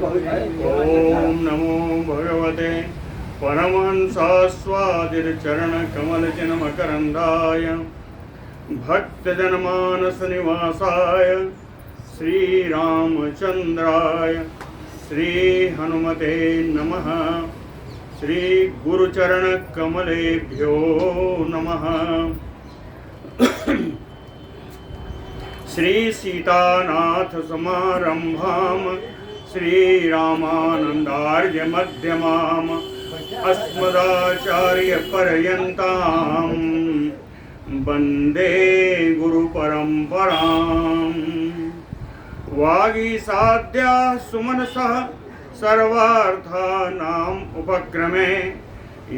ओम नमो भगवते परमहंसास्वादिचरणकमलचिन्मकरन्दाय भक्तजनमानसनिवासाय श्रीरामचन्द्राय श्रीहनुमते नमः। श्रीगुरुचरणकमलेभ्यो नमः। श्रीसीतानाथसमारम्भां श्रीरामानन्दार्यमध्यमाम् अस्मदाचार्यपर्यन्तां वन्दे गुरुपरम्पराम्। वागीसाद्याः सुमनसः सर्वार्थानाम् उपक्रमे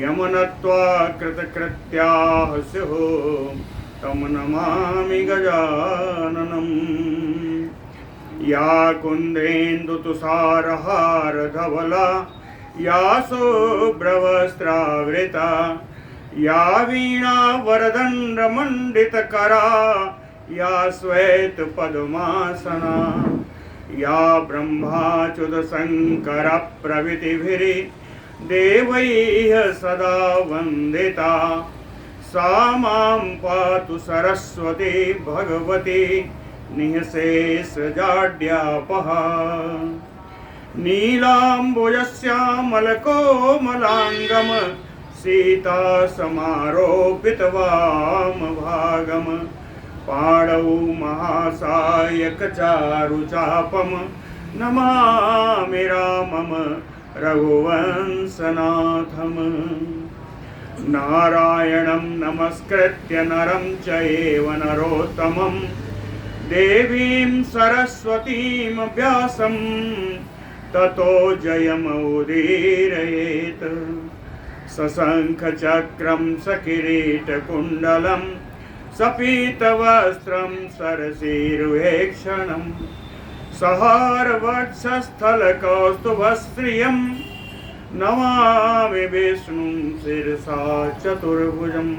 यमनत्वा कृतकृत्याः स्युः तं नमामि गजाननम्। या कुन्देन्दुतुषारहारधवला या शुभ्रवस्त्रावृता या वीणावरदण्डमण्डितकरा या श्वेतपद्मासना या ब्रह्माच्युतशङ्करप्रभृतिभिर्देवैः सदा वन्दिता सा मां पातु सरस्वती भगवती निःशेषजाड्यापहा। नीलाम्बुजश्यामलकोमलाङ्गं सीतासमारोपितवामभागं पाणौ महासायकचारुचापं नमामि रामं रघुवंशनाथम्। नारायणं नमस्कृत्य नरं चैव नरोत्तमं देवीं सरस्वतीं व्यासं ततो जयमुदीरयेत्। सशङ्खचक्रं सकिरीटकुण्डलं सपीतवस्त्रं सरसीरुहेक्षणं सहारवक्षस्थलकौस्तुभश्रियं नमामि विष्णुं शिरसा चतुर्भुजं।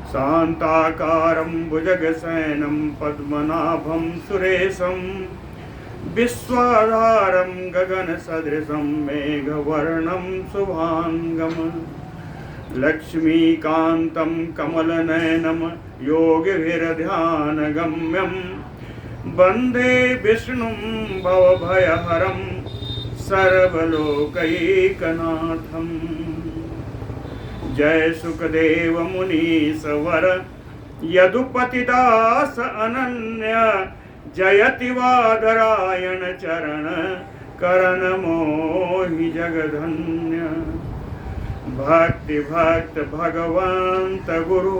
शान्ताकारं भुजगशयनं पद्मनाभं सुरेशं विश्वाधारं गगनसदृशं मेघवर्णं शुभाङ्गं। लक्ष्मीकान्तं कमलनयनं योगिभिर्ध्यानगम्यं वन्दे विष्णुं भवभयहरं सर्वलोकैकनाथम्। जय सुखदेव मुनीश्वर यदुपतिदास अनन्य जयति वादरायण चरण करण मोहि जगधन्य। भक्ति भक्त भगवंत गुरु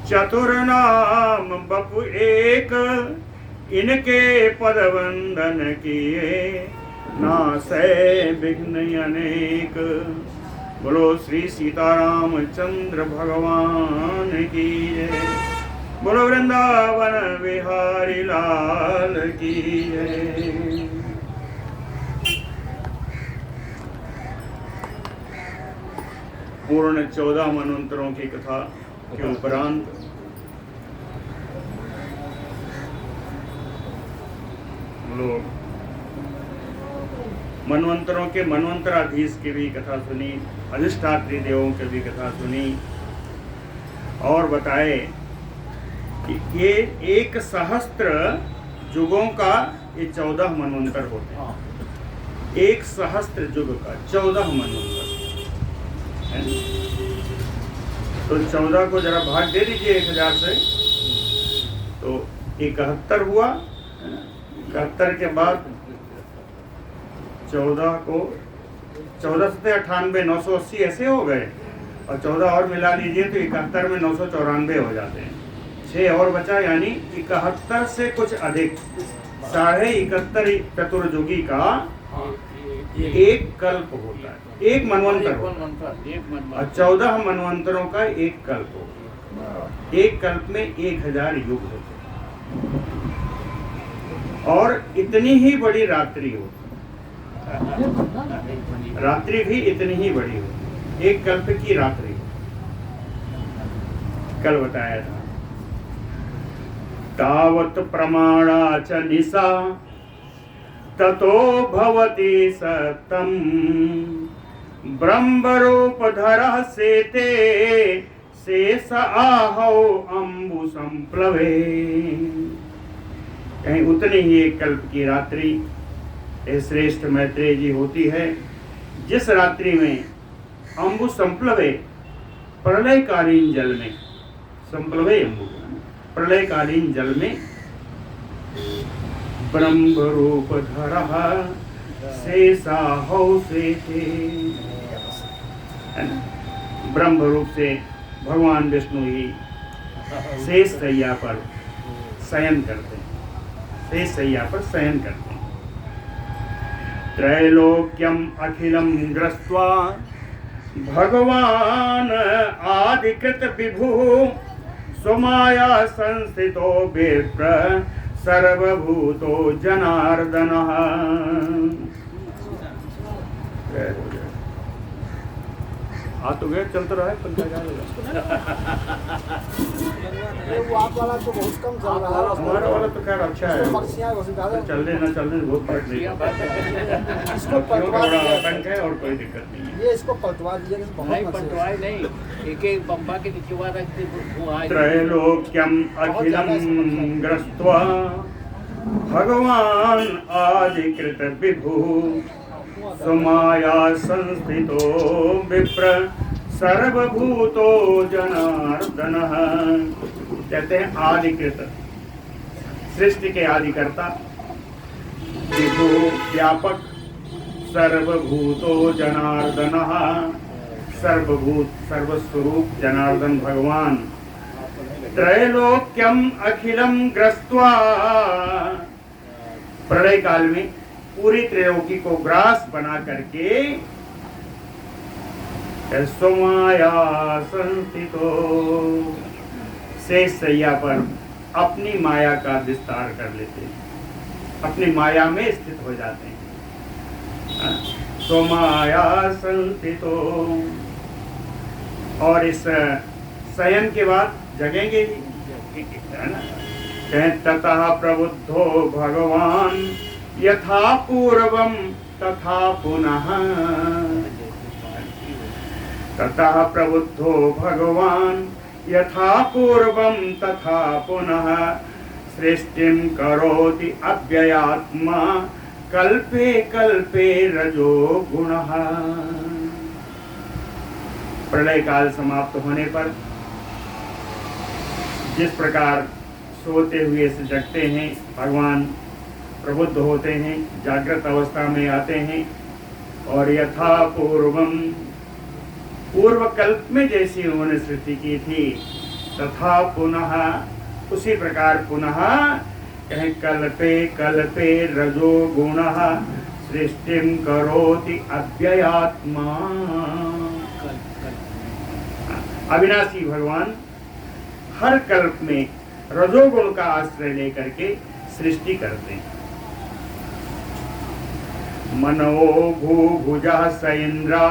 चतुर्नाम बपु एक इनके पद वंदन किए नासै विघ्न अनेक। बोलो श्री सीतारामचंद्र भगवान की जय। बोलो वृंदावन बिहारी लाल की जय। पूर्ण 14 मनवंतरों की कथा के उपरांत लोग मनवंतरों के मनवंतराधीश की भी कथा सुनी, अधिष्ठात्री देवों की भी कथा सुनी और बताए कि ये 1 सहस्त्र युगों का ये 14 मनवंतर होते हैं। 1 सहस्त्र युग का 14 मनवंतर। तो 14 को जरा भाग दे दीजिए 1000 से, तो 71 हुआ। 71 के बाद 14 को 14 से 98 980 ऐसे हो गए, और 14 और मिला लीजिए तो 71 में 994 हो जाते हैं। 6 और बचा, यानी 71 से कुछ अधिक 71.5 चतुर्युगी का एक कल्प होता है, एक मनवंतर होता है। और 14 मनवंतरों का एक कल्प होता है। एक कल्प में 1000 युग होते हैं और इतनी ही बड़ी रात्रि होती है। रात्रि भी इतनी ही बड़ी होती, एक कल्प की रात्रि। कल बताया था तावत प्रमाणा च निशा ततो भवति सत्तम ब्रह्मरूपधरः सेते शेष आहौ अम्बु संप्लवे। कहीं उतनी ही एक कल्प की रात्रि श्रेष्ठ मैत्रेय जी होती है, जिस रात्रि में अम्बु संप्लवे, प्रलयकालीन जल में, संप्लवे अम्बु प्रलयकालीन जल में ब्रह्म रूप धरः शेषाहौ सेते, ब्रह्म रूप से भगवान विष्णु ही शेष सैया पर शयन करते हैं, शेष सैया पर शयन करते हैं। त्रैलोक्यम अखिलम दृष्ट्वा भगवान आदिकृत विभु स्वमाया संस्थितो विप्र सर्वभूतो जनार्दनः। तो गए चलता रहा है वो आप वाला तो बहुत कम चल रहा है, हमारा वाला तो खैर अच्छा है, चल दे ना चल दे बहुत फर्क नहीं है। इसको पलटवा दीजिए, आतंक है और कोई दिक्कत नहीं है। ये इसको पलटवा दीजिए, नहीं पलटवाए नहीं, एक एक बम्बा के नीचे वाला त्रैलोक्यम अखिलम ग्रस्त्वा भगवान आदिकृत विभु स्वमाया संस्थितो विप्र सर्वभूतो जनार्दनः। कहते हैं आदिकृत, सृष्टि के आदिकर्ता, विभु व्यापक, सर्वभूतो जनार्दनः सर्वभूत सर्वस्वरूप जनार्दन भगवान। त्रैलोक्यम अखिलम ग्रस्त्वा, प्रलय काल में पूरी त्रैलोकी को ग्रास बना करके स्वमाया संस्थितो, शेष सैया पर अपनी माया का विस्तार कर लेते हैं, अपनी माया में स्थित हो जाते हैं। स्वमाया संस्थितो, और इस शयन के बाद जगेंगे ही, है ना। ततः प्रबुद्धो भगवान यथा पूर्वम तथा पुनः, ततः प्रबुद्धो भगवान यथा पूर्वम तथा पुनः सृष्टिं करोति अव्ययात्मा कल्पे कल्पे रजो गुणः। प्रलय काल समाप्त होने पर जिस प्रकार सोते हुए से जगते हैं, भगवान प्रबुद्ध होते हैं, जागृत अवस्था में आते हैं, और यथा पूर्वम, पूर्व कल्प में जैसी उन्होंने सृष्टि की थी, तथा पुनः, उसी प्रकार पुनः कहें कल्पे कल्पे रजो गुणः सृष्टिं करोति अव्ययात्मा। अविनाशी भगवान हर कल्प में रजोगुण का आश्रय लेकर के सृष्टि करते हैं। मनो भूभुजः स इंद्रा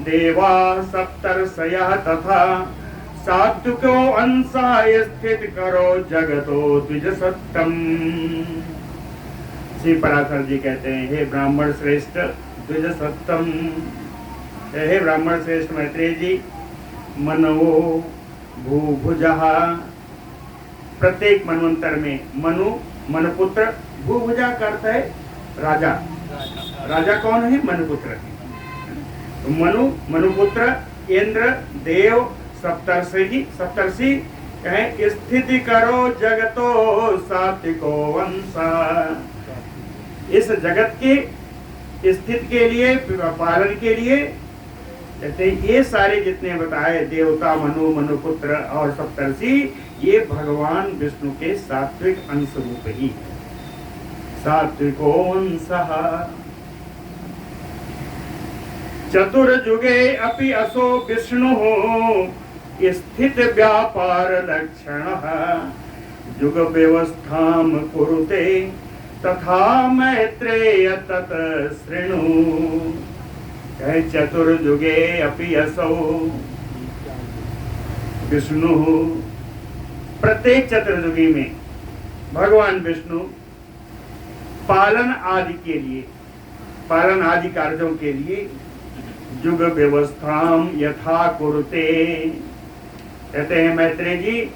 देवा सप्तर्षयः तथा सात्विको अंशाय स्थित करो जगतो द्विजसत्तम। श्री पराशर जी कहते हैं, हे ब्राह्मण श्रेष्ठ द्विजसत्तम, हे ब्राह्मण श्रेष्ठ मैत्रेय जी, मनो भूभुजः, प्रत्येक मनवंतर में मनु मनुपुत्र, भूभुजा का अर्थ है राजा, राजा कौन है? मनुपुत्र। मनु मनुपुत्र, इंद्र, देव, सप्तर्षि, सप्तर्षि कहें स्थिति करो जगतो सात्विको वंशा, इस जगत के स्थिति के लिए, पालन के लिए, कहते ये सारे जितने बताए देवता, मनु, मनुपुत्र और सप्तर्षि, ये भगवान विष्णु के सात्विक अंश रूप ही, सात्विको अंशः। चतुर्जुगे अपि असो विष्णु स्थित व्यापार लक्षणः युग व्यवस्थाम कुरुते तथा मैत्रेय तत् शृणु। कहे चतुर्जुगे अपि असौ विष्णु, प्रत्येक चतुर्युगी में भगवान विष्णु पालन आदि के लिए, पालन आदि कार्यों के लिए युग व्यवस्थाम यथा कुरुते, कहते हैं मैत्रेय जी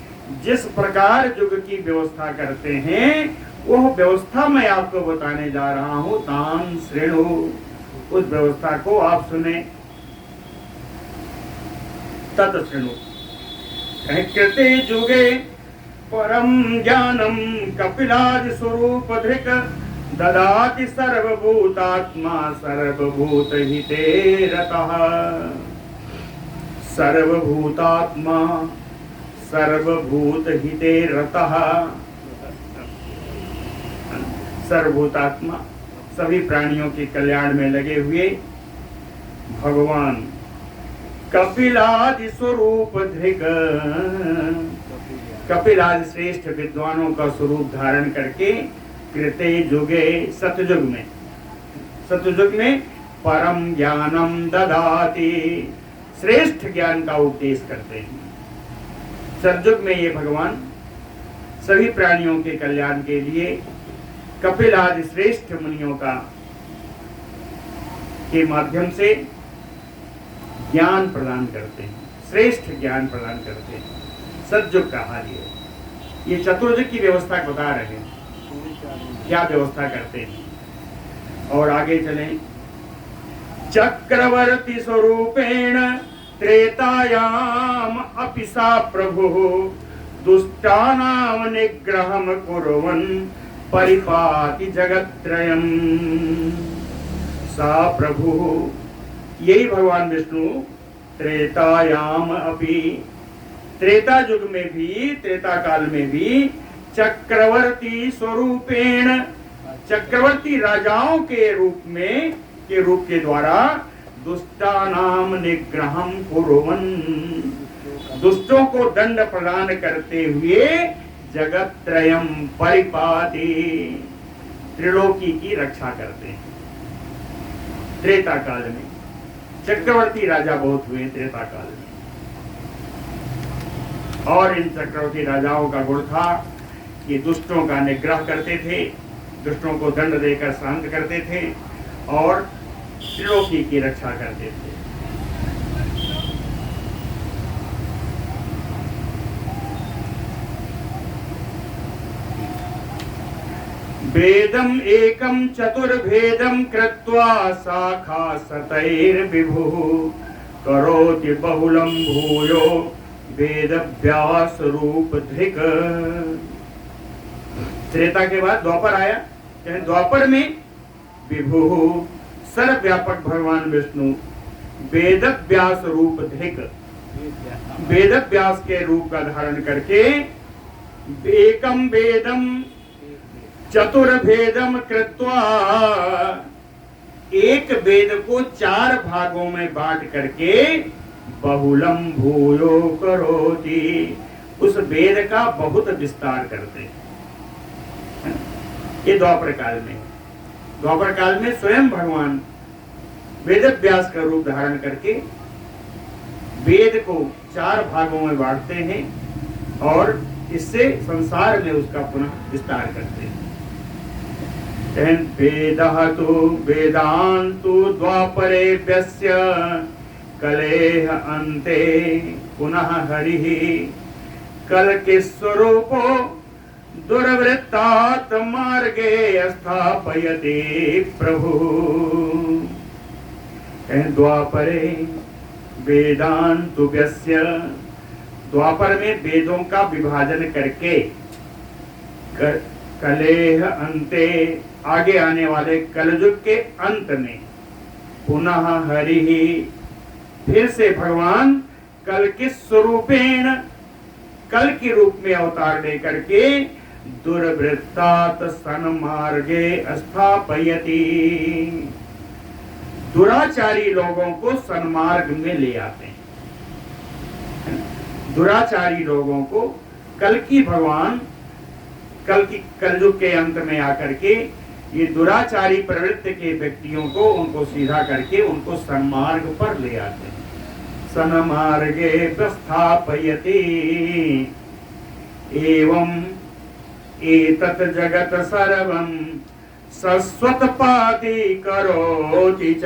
जिस प्रकार युग की व्यवस्था करते हैं वह व्यवस्था मैं आपको बताने जा रहा हूं। तान श्रेणु, उस व्यवस्था को आप सुने। तत् श्रेणु, कृते युगे परम ज्ञानम कपिलादि स्वरूप धृक ददाति सर्वभूतात्मा सर्वभूत हिते रतः। सर्वभूतात्मा सर्वभूत हिते रतः, सर्वभूतात्मा सभी प्राणियों के कल्याण में लगे हुए भगवान कपिलादि स्वरूप धृग, कपिलादि श्रेष्ठ विद्वानों का स्वरूप धारण करके कृते युगे, सतयुग में परम ज्ञानम ददाति, श्रेष्ठ ज्ञान का उपदेश करते हैं। सतयुग में ये भगवान सभी प्राणियों के कल्याण के लिए कपिल आदि श्रेष्ठ मुनियों का के माध्यम से ज्ञान प्रदान करते हैं, श्रेष्ठ ज्ञान प्रदान करते हैं। सतयुग का हाल ये चतुर्युग की व्यवस्था बता रहे हैं, क्या व्यवस्था करते हैं। और आगे चलें। चक्रवर्ती स्वरूपेण त्रेतायाम अपि सा प्रभु दुष्टानां निग्रहं कुर्वन् परिपाति जगत्त्रयम्। सा प्रभु, यही भगवान विष्णु त्रेतायाम अपि, त्रेता युग में भी, त्रेता काल में भी चक्रवर्ती स्वरूपेण, चक्रवर्ती राजाओं के रूप में, के रूप के द्वारा दुष्टानाम निग्रहं कुर्वन्, दुष्टों को दंड प्रदान करते हुए जगत्त्रयम् परिपाति, त्रिलोकी की रक्षा करते हैं। त्रेता काल में चक्रवर्ती राजा बहुत हुए त्रेता काल में, और इन चक्रवर्ती राजाओं का गुण था कि दुष्टों का निग्रह करते थे, दुष्टों को दंड देकर शांत करते थे और त्रिलोकी की रक्षा करते थे। वेदम एकम चतुर्भेदम कृत्वा शाखा सतैर्विभुः करोति बहुलम भूयो वेद व्यास रूप धृक। त्रेता के बाद द्वापर आया, द्वापर में विभु सर्वव्यापक भगवान विष्णु वेद व्यास रूप धृक, वेद व्यास के रूप का धारण करके एकम वेदम चतुर्भेदम कृत्वा, एक वेद को 4 भागों में बांट करके बहुलम भूयो करोति, उस वेद का बहुत विस्तार करते हैं। ये द्वापर काल में, द्वापर काल में स्वयं भगवान वेद व्यास का रूप धारण करके वेद को 4 भागों में बांटते हैं और इससे संसार में उसका पुनः विस्तार करते हैं। वेदः तु वेदान्तु द्वापरे व्यस्य कलेह अन्ते पुनः हरिः कल के स्वरूपो दुर्वृत्तात् मार्गे स्थापयति प्रभु। द्वापरे वेदान्तु व्यस्य, द्वापर में वेदों का विभाजन करके कलेह अंते, आगे आने वाले कलयुग के अंत में पुनः हरि, फिर से भगवान कल के स्वरूपेण, कल के रूप में अवतार लेकर के दुर्वृत्तात् सन्मार्गे स्थापयति, दुराचारी लोगों को सन्मार्ग में ले आते हैं। दुराचारी लोगों को कल की भगवान, कल की कलयुग के अंत में आकर के ये दुराचारी प्रवृत्ति के व्यक्तियों को, उनको सीधा करके उनको सन्मार्ग पर ले आते हैं। सन्मार्गे प्रस्थापयति एवं एतत् जगत सर्वं सस्वतपाति करोति च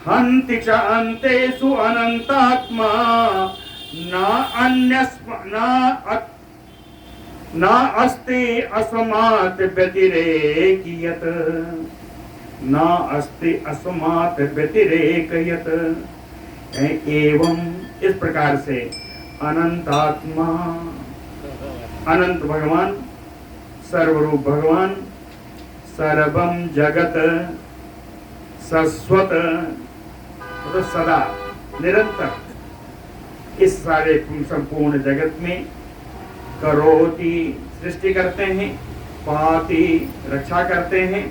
हन्ति च अन्तेषु अनन्तात्मा न अस्ति अस्मात् व्यतिरेकयत् न अस्ति अस्मात् व्यतिरेकयत्। एवं इस प्रकार से अनंतात्मा, अनंत भगवान, सर्वरूप भगवान, सर्वम जगत, शाश्वत, तो सदा निरंतर इस सारे संपूर्ण जगत में करोति सृष्टि करते हैं, पाति रक्षा करते हैं,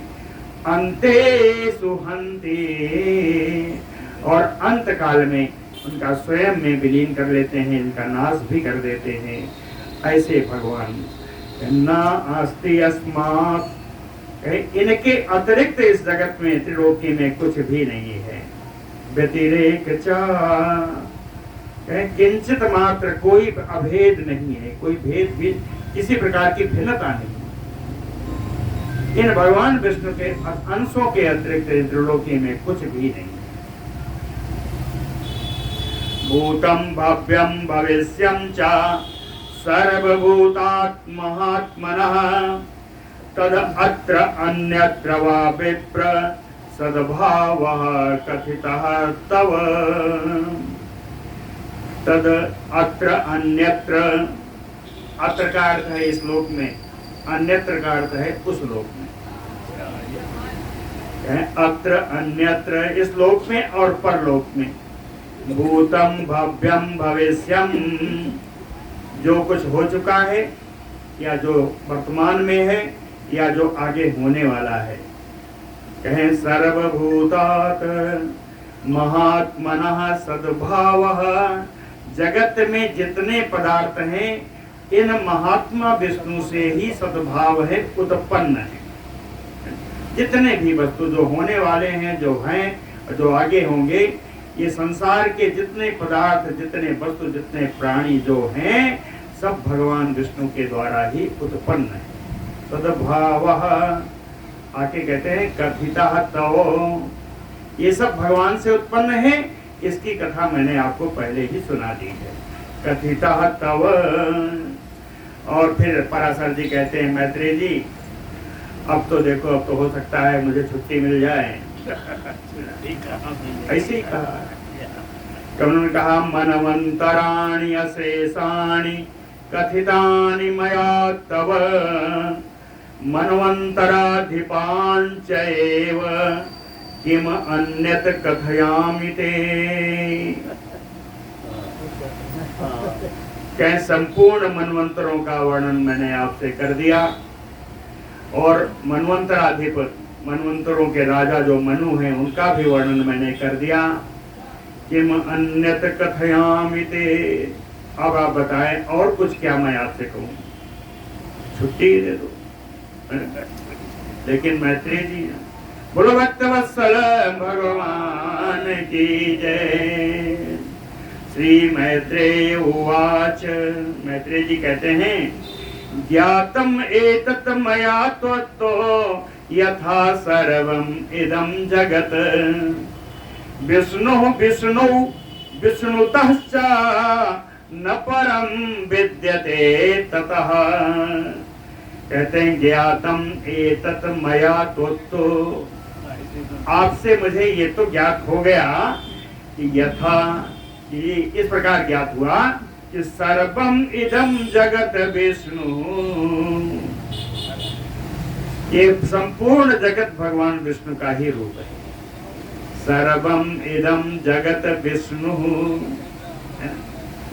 अंतेषु हन्ति और अंत काल में उनका स्वयं में विलीन कर लेते हैं, इनका नाश भी कर देते हैं। ऐसे भगवान न अस्ति अस्मात्, इनके अतिरिक्त इस जगत में त्रिलोकी में कुछ भी नहीं है। व्यतिरेक च, किंचित मात्र कोई अभेद नहीं है, कोई भेद भी किसी प्रकार की भिन्नता नहीं। इन भगवान विष्णु के अंशों के अतिरिक्त त्रिलोकी में कुछ भी नहीं। भूतम भव्यम भविष्यं च सर्वभूतात्महात्मनः तद अत्र अन्यत्र वा विप्र सद्भावः कथितः तव। तद अत्र अन्यत्र, अत्र का अर्थ है इस लोक में, अन्यत्र का अर्थ है उस लोक में। अत्र अन्यत्र इस लोक में और परलोक में। भूतम भव्यम भविष्यम, जो कुछ हो चुका है या जो वर्तमान में है या जो आगे होने वाला है। कहें सर्वभूतात महात्मनः सद्भावः, जगत में जितने पदार्थ हैं इन महात्मा विष्णु से ही सद्भाव है उत्पन्न है। जितने भी वस्तु जो होने वाले हैं, जो हैं, जो आगे होंगे, ये संसार के जितने पदार्थ, जितने वस्तु, जितने प्राणी जो हैं, सब भगवान विष्णु के द्वारा ही उत्पन्न है। सद्भावः आके कहते हैं कथितः तव, ये सब भगवान से उत्पन्न है। इसकी कथा मैंने आपको पहले ही सुना दी है। कथितः तव। और फिर पराशर जी कहते हैं मैत्रेय जी, अब तो देखो, अब तो हो सकता है मुझे छुट्टी मिल जाए। ऐसे ही कहा। उन्होंने कहा मनवंतराणि अशेषाणि कथितानि मया तव मनवंतराधिपांच एव किम अन्यत कथयामि ते। क्या संपूर्ण मनवंतरों का वर्णन मैंने आपसे कर दिया, और मनवंतराधिपत, मनवंतरों के राजा जो मनु हैं, उनका भी वर्णन मैंने कर दिया। किम अन्यत कथयामि ते, अब आप बताएं और कुछ क्या मैं आपसे कहूं, छुट्टी दे दो। लेकिन मैत्रेय जी, बोलो भक्तवत्सल भगवान की जय। श्री मैत्रेय उवाच, मैत्रेय जी कहते हैं ज्ञातम एतत् मया त्वत्तो यथा सर्वम इदं जगत विष्णु विष्णु विष्णुतः च न परम विद्यते ततः। कहते हैं ज्ञातम एतत् मया त्वत्तो, आपसे मुझे ये तो ज्ञात हो गया कि यथा, कि इस प्रकार ज्ञात हुआ कि सर्वम इदम जगत विष्णु, ये संपूर्ण जगत भगवान विष्णु का ही रूप है। सर्वम इदम जगत विष्णु,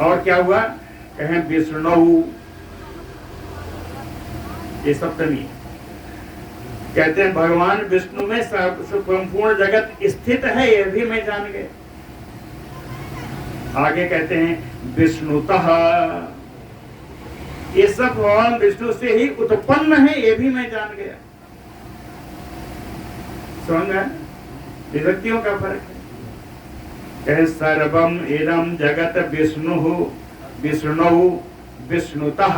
और क्या हुआ, कहें विष्णु, ये सप्तमी। कहते हैं भगवान विष्णु में संपूर्ण जगत स्थित है, यह भी मैं जान गया। आगे कहते हैं विष्णुतः, ये सब भगवान विष्णु से ही उत्पन्न है, ये भी मैं जान गया। समझ, विभक्तियों का फर्क है। कहे सर्वम इदम जगत विष्णु विष्णु विष्णुतः,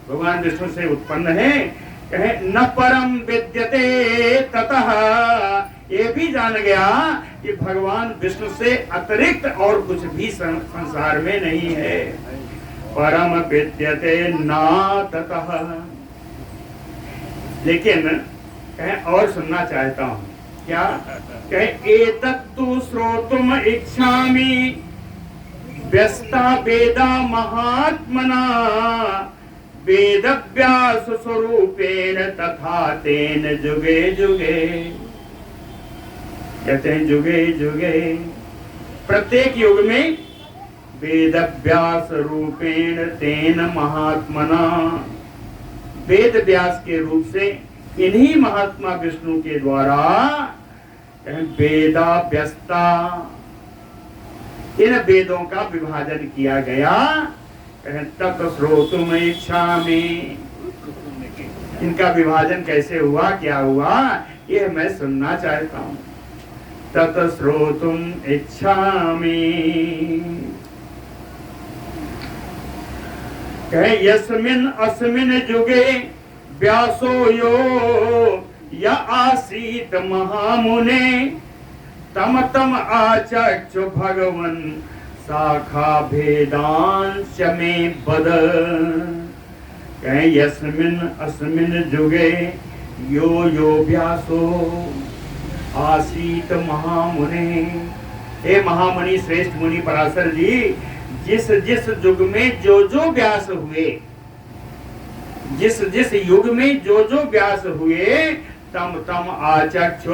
भगवान विष्णु से उत्पन्न है, कहे न परम विद्यते ततः, ये भी जान गया कि भगवान विष्णु से अतिरिक्त और कुछ भी संसार में नहीं है। परम विद्यते ना ततः। लेकिन कहे और सुनना चाहता हूं, क्या कहे एतत्तु श्रोतुम इच्छामि व्यस्ता वेदा महात्मना वेदव्यास स्वरूपेण तथा तेन जुगे जुगे। कहते हैं जुगे जुगे, प्रत्येक युग में वेदव्यास रूपेण तेन महात्मना, वेद व्यास के रूप से इन्हीं महात्मा विष्णु के द्वारा वेदा व्यस्ता, इन वेदों का विभाजन किया गया। तत् श्रोतुम इच्छामि, इनका विभाजन कैसे हुआ, क्या हुआ, यह मैं सुनना चाहता हूं। तत् श्रोतुम इच्छामि। कहे यस्मिन् अस्मिन् जुगे व्यासो यो या आसीत महामुने तम तम आचक्षु भगवन् शाखा भेदांश में बद। कहे यस्मिन् अस्मिन् जुगे यो यो व्यासो आसीत महामुने। हे महामुनि श्रेष्ठ मुनि पराशर जी, जिस जिस युग में जो व्यास हुए, जिस जिस युग में जो व्यास हुए, तम तम आचक्ष,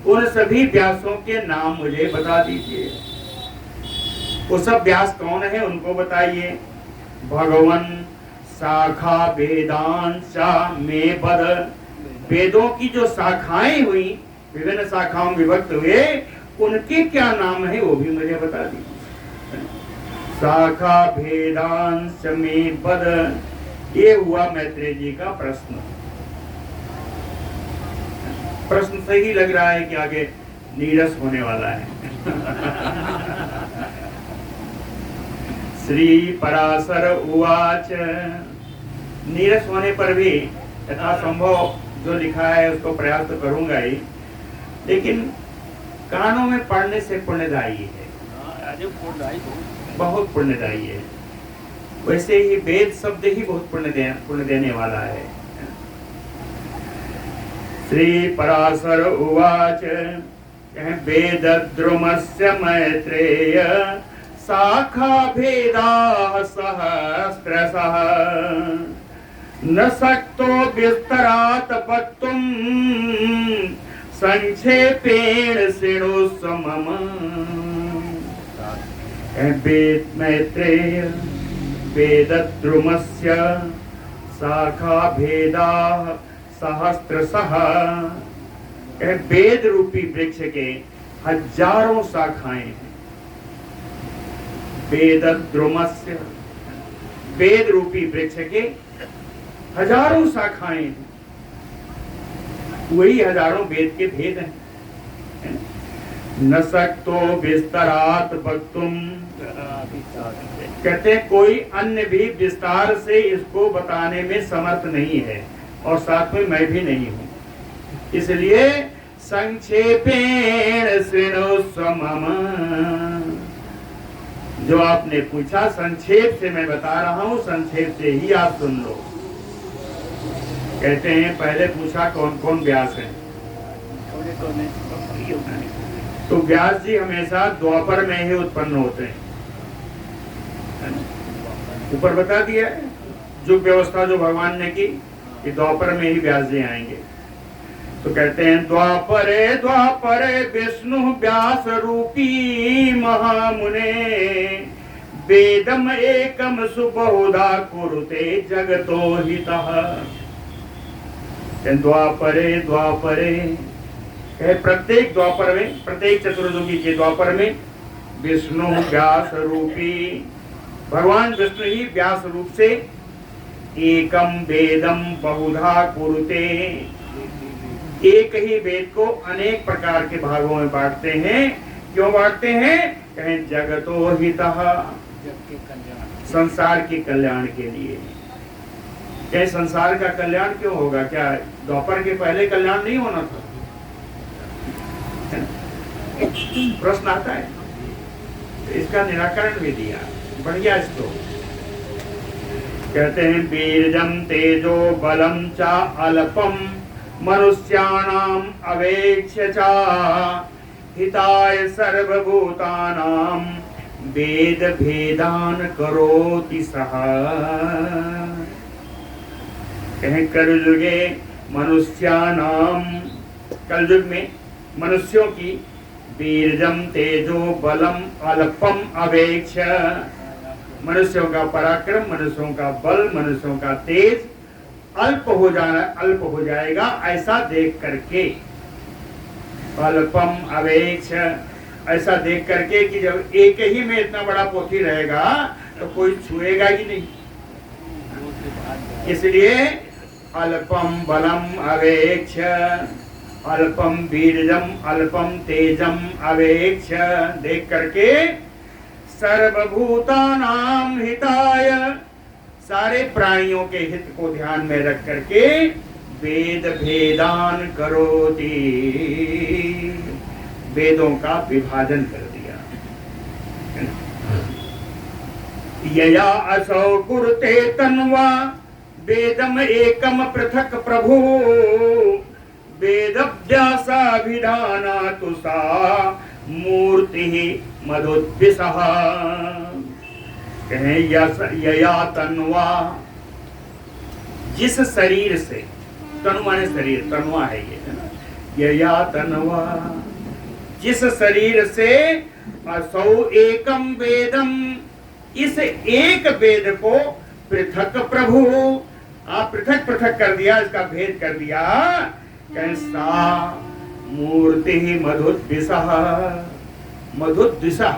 उन सभी व्यासों के नाम मुझे बता दीजिए। वो सब व्यास कौन है उनको बताइए। भगवन शाखा वेदांशा में बद, वेदों की जो शाखाएं हुई, विभिन्न शाखाओं में विभक्त हुए, उनके क्या नाम है वो भी मुझे बता दीजिए। शाखा भेदांश में बद, ये हुआ मैत्रेय जी का प्रश्न। प्रश्न सही लग रहा है कि आगे नीरस होने वाला है। श्री पराशर उवाच, नीरस होने पर भी यथासंभव जो लिखा है उसको प्रयास तो करूंगा ही, लेकिन कानों में पढ़ने से पुण्यदायी है, बहुत पुण्यदायी है। वैसे ही वेद शब्द ही बहुत पुण्य देने वाला है। श्री पराशर उवाच, वेद द्रुमस्य मैत्रेय शाखा भेदा सहस्रशः न शक्तो विस्तरात् वक्तुं संक्षेपेण शृणुष्व मम। वेद मैत्रेय वेदद्रुमस्य शाखा भेदा सहस्रशः। वेद रूपी वृक्ष के हजारों शाखाएं हैं। वेदद्रुमस्य, वेद रूपी वृक्ष के हजारों शाखाएं हैं, वही हजारों वेद के भेद हैं। न शक्तो विस्तरात् वक्तुं, कहते हैं कोई अन्य भी विस्तार से इसको बताने में समर्थ नहीं है, और साथ में मैं भी नहीं हूं, इसलिए संक्षेपेण शृणुष्व मम। जो आपने पूछा संक्षेप से मैं बता रहा हूं, संक्षेप से ही आप सुन लो। कहते हैं पहले पूछा कौन कौन व्यास हैं, तो व्यास जी हमेशा द्वापर में ही उत्पन्न होते हैं। ऊपर बता दिया है जो व्यवस्था जो भगवान ने की कि द्वापर में ही व्यास जी आएंगे। तो कहते हैं द्वापरे द्वापरे विष्णु व्यास रूपी महामुने वेदम एकम सुबहुधा कुरुते जगतो हितः। द्वापरे द्वापरे, प्रत्येक द्वापर में, प्रत्येक चतुर्युगी के द्वापर में विष्णु व्यास रूपी, भगवान विष्णु ही व्यास रूप से एकम वेदम बहुधा कुरुते, एक ही वेद को अनेक प्रकार के भागों में बांटते हैं। क्यों बांटते हैं? कहें जगतो हितः, संसार के कल्याण के लिए। क्या संसार का कल्याण क्यों होगा? क्या द्वापर के पहले कल्याण नहीं होना था? प्रश्न आता है, इसका निराकरण भी दिया, बढ़िया श्लोक। कहते हैं बीरजम तेजो बलम चा अल्पम मनुष्याणाम अवेक्ष्य चा हिताय सर्वभूतानाम वेद भेदान करोति सह। कहें कलयुगे मनुष्यानाम, कलयुग में मनुष्यों की बीरजम तेजो बलम अल्पम अवेक्ष, मनुष्यों का पराक्रम, मनुष्यों का बल, मनुष्यों का तेज अल्प हो जाएगा ऐसा देख करके, अल्पम अवेक्ष ऐसा देख करके कि जब एक ही में इतना बड़ा पोथी रहेगा तो कोई छुएगा ही नहीं। इसलिए अल्पम बलम अवेक्ष, अल्पम बीरजम अल्पम तेजम अवेक्ष देख करके सर्वभूतानाम हिताय, सारे प्राणियों के हित को ध्यान में रख करके वेद भेदान करोति, वेदों का विभाजन कर दिया। यया असौ कुरुते तन्वा वेदम एकम पृथक प्रभु वेदव्यासाभिधाना तुसा मूर्ति मदोद्विषः। कहें यया तन्वा, जिस शरीर से, तनु माने शरीर, तन्वा है ये, है ना? यया तन्वा, जिस शरीर से असौ एकम वेदम, इस एक वेद को पृथक प्रभु, आप पृथक पृथक कर दिया, इसका भेद कर दिया। कैसा मूर्ति मधुद्विषः, मधुद्विषः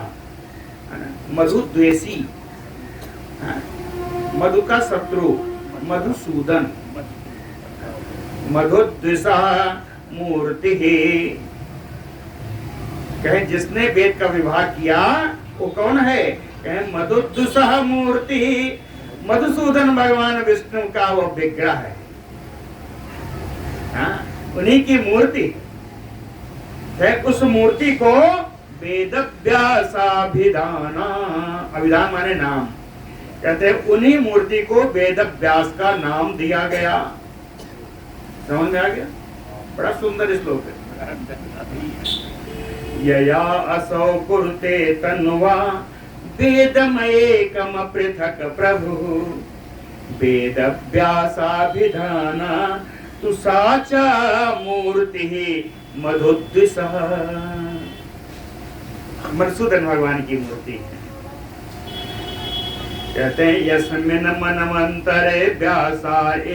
मधुद्वेषी, मधु का शत्रु मधुसूदन, मधुद्विषः मूर्ति। कहे जिसने वेद का विभाग किया वो कौन है? कहे मधुद्विषः मूर्ति, मधुसूदन भगवान विष्णु का वो विग्रह है, उन्हीं की मूर्ति है। उस मूर्ति को वेदव्यासाभिधाना, अभिधान माने नाम, कहते हैं उन्हीं मूर्ति को वेदव्यास का नाम दिया गया। समझ में आ गया? बड़ा सुंदर श्लोक है। यया असौ कुरुते तन्वा वेदमयेकम पृथक प्रभु वेदव्यासाभिधाना तु साचा मूर्ति मधुद्विषः। मधुसूदन भगवान की मूर्ति है। कहते हैं यस्मिन् मनमंतरे व्यासा ए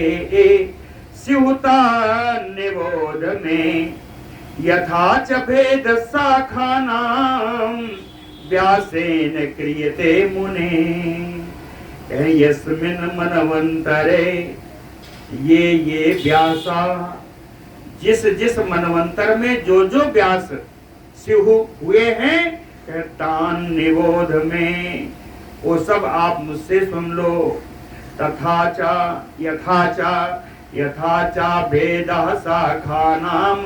स्युता निबोध में यथा च भेद शाखानां व्यासेन क्रियते मुने। यस्मिन् मनवंतरे, ये व्यासा, जिस मनवंतर में जो व्यास स्युः हुए हैं, तान निबोध में, वो सब आप मुझसे सुन लो। तथा चा भेदः शाखानां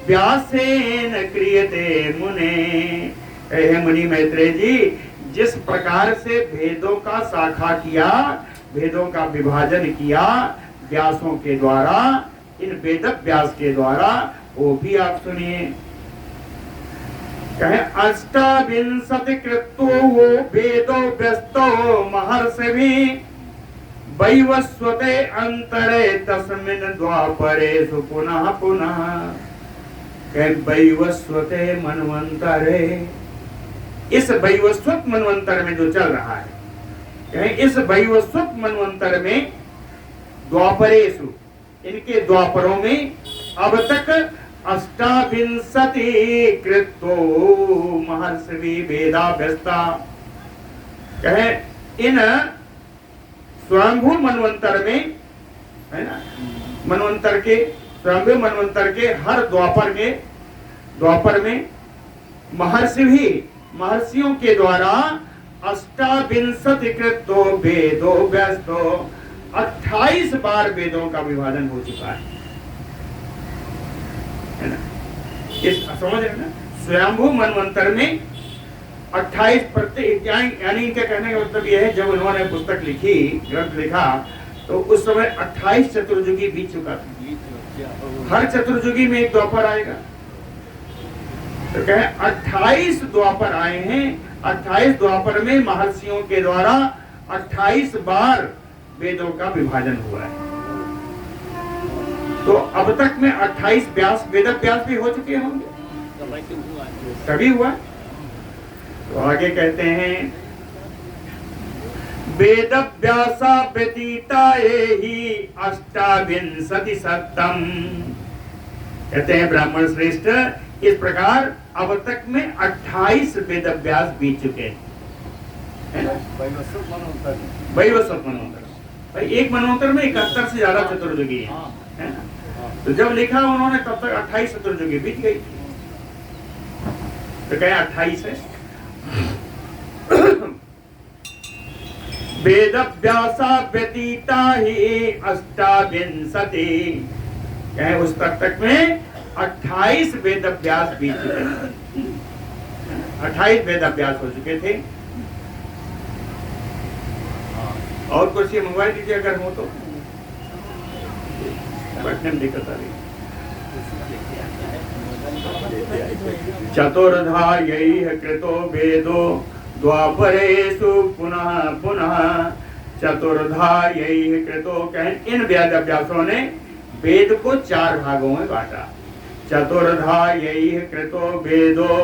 व्यासेन क्रियते मुने। हे मुनि मैत्रेय जी, जिस प्रकार से भेदों का शाखा किया, भेदों का विभाजन किया व्यासों के द्वारा, इन वेद व्यास के द्वारा, वो भी आप सुनिए। कहे अष्टाविंशति कृतो वो वेदो व्यस्तो महर्षिभिः वैवस्वते अंतरे तस्मिन् द्वापरेषु पुनः पुनः। कहे वैवस्वते मनवंतरे, इस वैवस्वत मनवंतर में जो चल रहा है, कहे इस वैवस्वत मनवंतर में द्वापरेषु, इनके द्वापरों में अब तक अष्टाविंशति कृतो महर्षिभिः वेदा व्यस्ता। कहे इन स्वयंभू मनवंतर में, है ना, मनवंतर के, स्वयंभू मनवंतर के हर द्वापर में महर्षियों के द्वारा अष्टाविंशति कृतो वेदो व्यस्तो, 28 बार वेदों का विभाजन हो चुका है ना? इस समझ रहे ना? स्वयंभू मनवंतर में 28 प्रत्येक, यानी इनके कहने का मतलब यह है, जब उन्होंने पुस्तक लिखी, ग्रंथ लिखा, तो उस समय 28 चतुर्युगी बीत चुका था। हर चतुर्युगी में एक द्वापर आएगा, तो कहे 28 द्वापर आए हैं। 28 द्वापर में महर्षियों के द्वारा 28 बार वेदों का विभाजन हुआ है। तो अब तक में 28 व्यास, वेद व्यास भी हो चुके होंगे, तभी हुआ। तो आगे कहते हैं, वेद व्यासा व्यतीता ही अष्टाविंशति शतम। कहते हैं ब्राह्मण श्रेष्ठ, इस प्रकार अब तक में 28 वेद व्यास बीत चुके हैं। वैवस्वत मनवंतर, भाई एक मनवंतर में 71 से ज्यादा चतुर्युगी है ना? तो जब लिखा उन्होंने तब तक 28 चतुर्युगी बीत गई, तो कहे 28 है। वेद व्यासा व्यतीता ही अष्टाविंशति, कहे उस तक में 28 वेद व्यास बीत चुके थे। 28 वेद व्यास हो चुके थे। और कुछ ये मंगवा दीजिए अगर हो तो, बैठने में दिक्कत आ रही। चतुर्धा यही कृतो वेदो द्वापरेषु पुनः पुनः। चतुर्धा यही कृतो, कहें इन वेद व्यासों ने वेद को 4 भागों में बांटा। चतुर्धा यही कृतो वेदो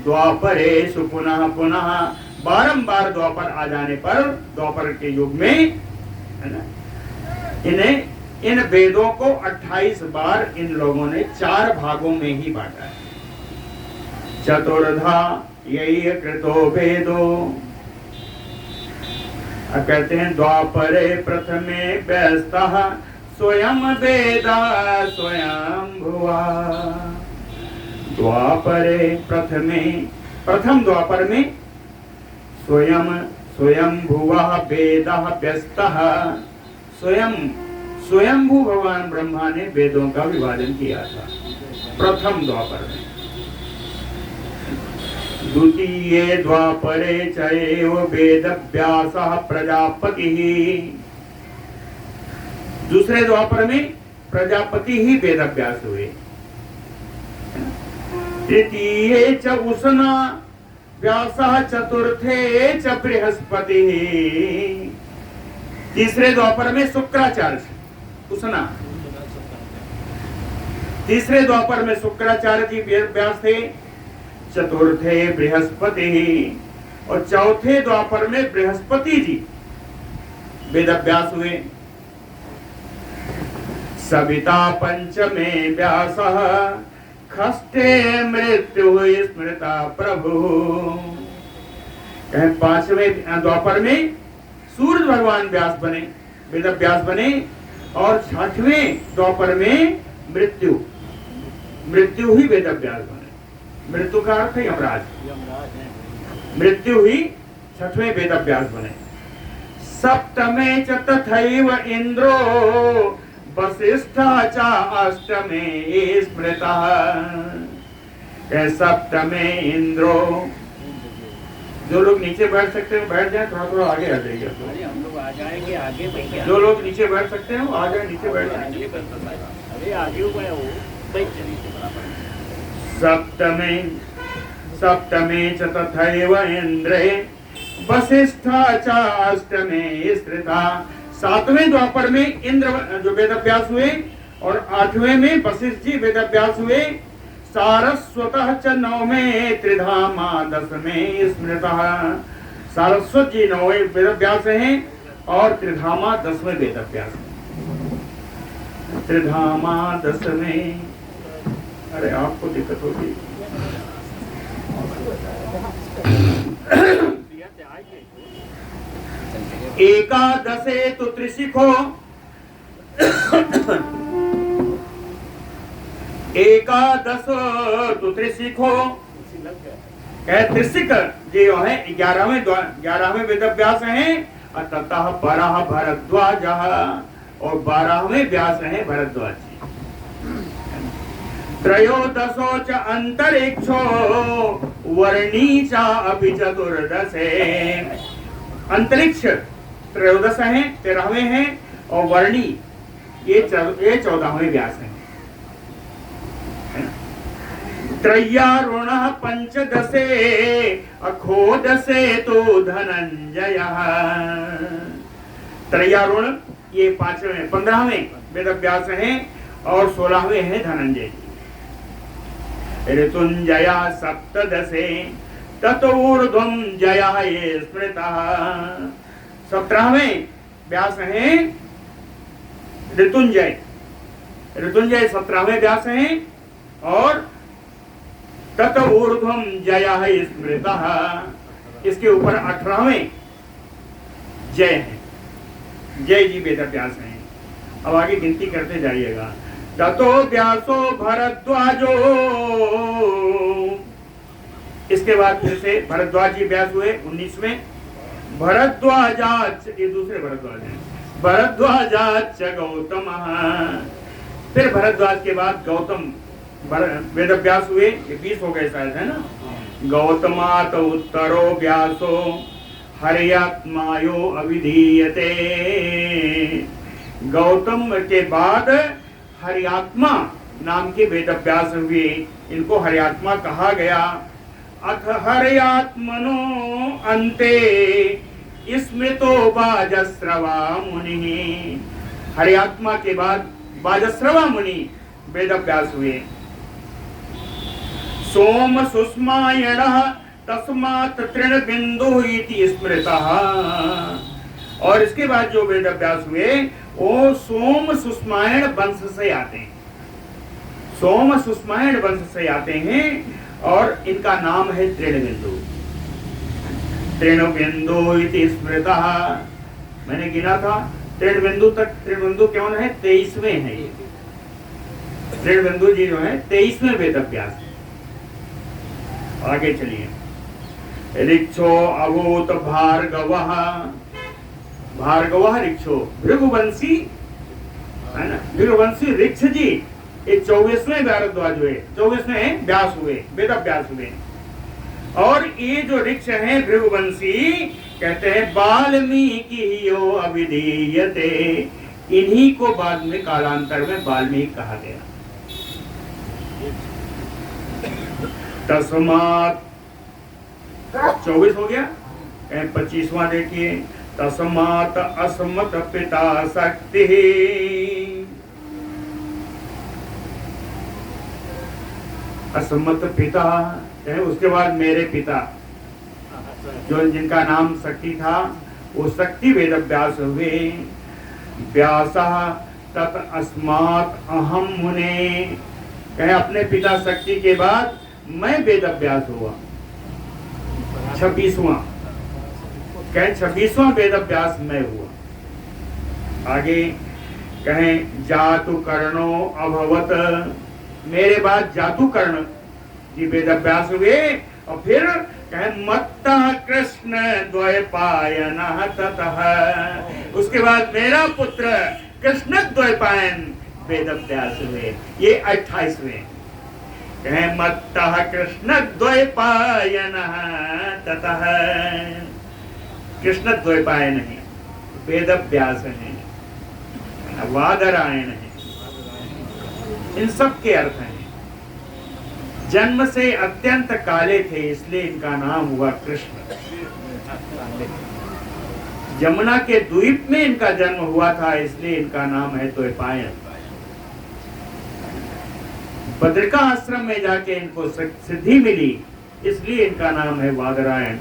द्वापरेषु पुनः पुनः, बारंबार द्वापर आ जाने पर, द्वापर के युग में, है ना, इन्हें इन वेदों को 28 बार इन लोगों ने 4 भागों में ही बांटा है। चतुर्धा यही कृतो वेदो, कहते हैं द्वापरे प्रथमे व्यस्तः स्वयं वेदा स्वयं भुवा। द्वापरे प्रथमे, प्रथम द्वापर में स्वयं स्वयं भुवा वेदः व्यस्तः। स्वयं स्वयंभू भगवान ब्रह्मा ने वेदों का विभाजन किया था प्रथम द्वापर में। द्वितीये द्वापरे चैव वेद व्यासः प्रजापतिः। दूसरे द्वापर में प्रजापति ही वेद व्यास हुए। तृतीये च उष्णा व्यासः चतुर्थे च बृहस्पति। तीसरे द्वापर में शुक्राचार्य उष्णा, तीसरे द्वापर में शुक्राचार्य जी व्यास थे। चतुर्थे बृहस्पति, और चौथे द्वापर में बृहस्पति जी वेद व्यास हुए। सविता पंचमे व्यासः खष्टे मृत्यु स्मृता प्रभु। कहें 5वें द्वापर में सूर्य भगवान व्यास बने, वेद व्यास बने, और 6वें द्वापर में मृत्यु, मृत्यु ही वेद व्यास बने। मृत्यु का अर्थ है यमराज, मृत्यु ही 6वें वेद व्यास बने। सप्तमे च तथैव इंद्रो वसिष्ठा च अष्टमे स्मृतः। सप्तमे इंद्रो, जो लोग नीचे बैठ सकते हैं बैठ जाए, थोड़ा थोड़ा आगे आ जाइए। हम लोग आ जाएंगे आगे भैया। जो लोग नीचे बैठ सकते हैं वो आ जाए, नीचे बैठ जाए। अरे आगे हो गया वो सप्तमे सप्तमे च तथैव इंद्रे वसिष्ठा च अष्टमे स्मृता। 7वें द्वापर में इंद्र जो वेद व्यास हुए, और 8वें में वशिष्ठ जी वेद व्यास हुए। सारस्वतः च 9वें त्रिधामा 10वें स्मृतः। सारस्वत जी 9वें वेद व्यास हैं, और त्रिधामा 10वें वेद व्यास। त्रिधामा 10वें, अरे आपको दिक्कत होगी। एकादशे तु त्रिशिखो, एकादश तु त्रिशिखो, त्रिशिख जो है 11वें वेद व्यास हैं, ततः परः भरद्वाजः, और 12वें व्यास हैं भरद्वाज जी। त्रयोदशो च अंतरिक्षो वर्णी च अपि चतुर्दशे। अंतरिक्ष 13 हैं, 13वें हैं, और वर्णी ये 14वें व्यास हैं। त्रय्यारुणः पंचदशे अखोदशे तो धनंजयः। त्रय्यारुण ये 5वें 15वें वेद व्यास हैं, और 16वें हैं धनंजय जी। ऋतुंजया सप्तदशे ततोर्ध्वं जया ये स्मृतः। 17वें व्यास हैं ऋतुंजय। ऋतुंजय 17वें व्यास हैं, और ततोर्ध्वं जया स्मृतः, इसके ऊपर 18वें जय है। जय जी वेद व्यास हैं। अब आगे गिनती करते जाइएगा। ततो व्यासो भरद्वाजो, इसके बाद फिर से भरद्वाज जी व्यास हुए 19वें। भरद्वाजाच, ये दूसरे भरद्वाज हैं। भरद्वाजाच गौतमः, फिर भरद्वाज के बाद गौतम वेद व्यास हुए, ये 20 हो गए शायद, है ना। गौतमात उत्तरो व्यासो हर्यात्मायो अविधीयते। गौतम के बाद हर्यात्मा नाम के वेद व्यास हुए, इनको हर्यात्मा कहा गया। अथ हर्यात्मनो अन्ते स्मृतो बाजस्रवा मुनि। हर्यात्मा के बाद बाजस्रवा मुनि वेद व्यास हुए। सोम सुष्मायणः तस्मात् तृणबिन्दुः इति स्मृतः, और इसके बाद जो वेद व्यास हुए वो सोम सुष्मायण वंश से आते हैं। सोम सुष्मायण वंश से आते हैं, और इनका नाम है तृणबिन्दु। तृणबिन्दु इति स्मृतः, मैंने गिना था तृणबिन्दु तक। तृणबिन्दु कौन है? 23वें हैं। तृणबिन्दु जी जो है 23वें वेद व्यास। आगे चलिए। ऋक्षो अभूत भार्गवः। भार्गवः ऋक्षो, भृगुवंशी है ना, भृगुवंशी ऋक्ष जी ये 24वें भारद्वाज हुए, 24वें व्यास हुए, वेद व्यास हुए। और ये जो ऋक्ष हैं भृगुवंशी, कहते हैं वाल्मीकि यो अभिधीयते, इन्हीं को बाद में कालांतर में वाल्मीकि कहा गया। तस्मात् 24 हो गया, 25वां देखिए। तस्मात् अस्मत् पिता शक्ति। अस्मत् पिता है, उसके बाद मेरे पिता जो जिनका नाम शक्ति था, वो शक्ति वेद व्यास हुए। व्यासः तत् अस्मात् अहम मुने, कहे अपने पिता शक्ति के बाद मैं वेद व्यास हुआ। 26वां, कहे 26वां वेद व्यास मैं हुआ। आगे कहें जातु कर्णो अभवत, मेरे बाद जातु कर्ण जी वेद व्यास हुए। और फिर कहें मत्तः कृष्ण द्वैपायनः ततः, उसके बाद मेरा पुत्र कृष्ण द्वैपायन वेद व्यास हुए, ये 28वें। कहें मत्तः कृष्ण द्वैपायनः ततः, कृष्ण द्वैपायन है, वेद व्यास है, वादरायण है। इन सब के अर्थ हैं। जन्म से अत्यंत काले थे, इसलिए इनका नाम हुआ कृष्ण। यमुना के द्वीप में इनका जन्म हुआ था, इसलिए इनका नाम है द्वैपायन। बद्रिका आश्रम में जाके इनको सिद्धि मिली, इसलिए इनका नाम है वादरायण।